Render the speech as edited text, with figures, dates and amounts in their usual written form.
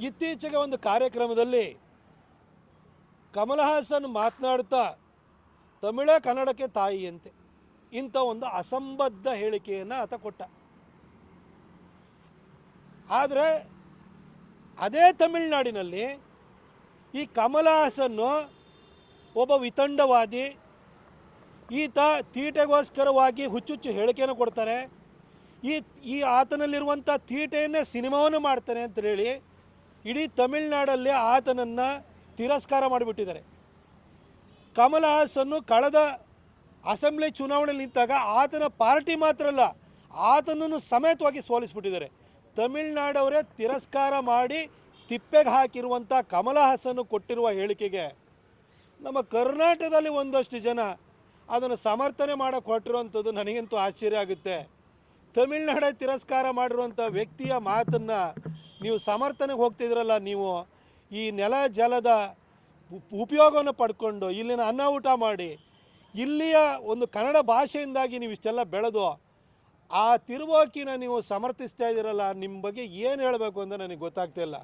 ಇತ್ತೀಚೆಗೆ ಒಂದು ಕಾರ್ಯಕ್ರಮದಲ್ಲಿ ಕಮಲ್ ಹಾಸನ್ ಮಾತನಾಡ್ತಾ ತಮಿಳೇ ಕನ್ನಡಕ್ಕೆ ತಾಯಿಯಂತೆ ಇಂಥ ಒಂದು ಅಸಂಬದ್ಧ ಹೇಳಿಕೆಯನ್ನು ಆತ ಕೊಟ್ಟ. ಆದರೆ ಅದೇ ತಮಿಳುನಾಡಿನಲ್ಲಿ ಈ ಕಮಲ್ ಹಾಸನ್ನು ಒಬ್ಬ ವಿತಂಡವಾದಿ, ಈತ ತೀಟೆಗೋಸ್ಕರವಾಗಿ ಹುಚ್ಚುಚ್ಚು ಹೇಳಿಕೆಯನ್ನು ಕೊಡ್ತಾನೆ, ಈ ಆತನಲ್ಲಿರುವಂಥ ತೀಟೆಯನ್ನೇ ಸಿನಿಮಾವನ್ನು ಮಾಡ್ತಾನೆ ಅಂತ ಹೇಳಿ ಇಡೀ ತಮಿಳುನಾಡಲ್ಲಿ ಆತನನ್ನು ತಿರಸ್ಕಾರ ಮಾಡಿಬಿಟ್ಟಿದ್ದಾರೆ. ಕಮಲ್ ಹಾಸನ್ನು ಕಳೆದ ಅಸೆಂಬ್ಲಿ ಚುನಾವಣೆಯಲ್ಲಿ ನಿಂತಾಗ ಆತನ ಪಾರ್ಟಿ ಮಾತ್ರ ಅಲ್ಲ, ಆತನನ್ನು ಸಮೇತವಾಗಿ ಸೋಲಿಸ್ಬಿಟ್ಟಿದ್ದಾರೆ. ತಮಿಳುನಾಡವರೇ ತಿರಸ್ಕಾರ ಮಾಡಿ ತಿಪ್ಪೆಗೆ ಹಾಕಿರುವಂಥ ಕಮಲ್ ಹಾಸನ್ನು ಕೊಟ್ಟಿರುವ ಹೇಳಿಕೆಗೆ ನಮ್ಮ ಕರ್ನಾಟಕದಲ್ಲಿ ಒಂದಷ್ಟು ಜನ ಅದನ್ನು ಸಮರ್ಥನೆ ಮಾಡೋಕ್ಕೆ ಹೊರಟಿರುವಂಥದ್ದು ನನಗಂತೂ ಆಶ್ಚರ್ಯ ಆಗುತ್ತೆ. ತಮಿಳುನಾಡೇ ತಿರಸ್ಕಾರ ಮಾಡಿರುವಂಥ ವ್ಯಕ್ತಿಯ ಮಾತನ್ನು ನೀವು ಸಮರ್ಥನೆಗೆ ಹೋಗ್ತಿದ್ರಲ್ಲ, ನೀವು ಈ ನೆಲ ಜಲದ ಉಪಯೋಗವನ್ನು ಪಡ್ಕೊಂಡು ಇಲ್ಲಿನ ಅನ್ನ ಊಟ ಮಾಡಿ ಇಲ್ಲಿಯ ಒಂದು ಕನ್ನಡ ಭಾಷೆಯಿಂದಾಗಿ ನೀವು ಇಷ್ಟೆಲ್ಲ ಬೆಳೆದು ಆ ತಿರುವಾಕಿನ ನೀವು ಸಮರ್ಥಿಸ್ತಾ ಇದ್ದೀರಲ್ಲ, ನಿಮ್ಮ ಬಗ್ಗೆ ಏನು ಹೇಳಬೇಕು ಅಂತ ನನಗೆ ಗೊತ್ತಾಗ್ತಿಲ್ಲ.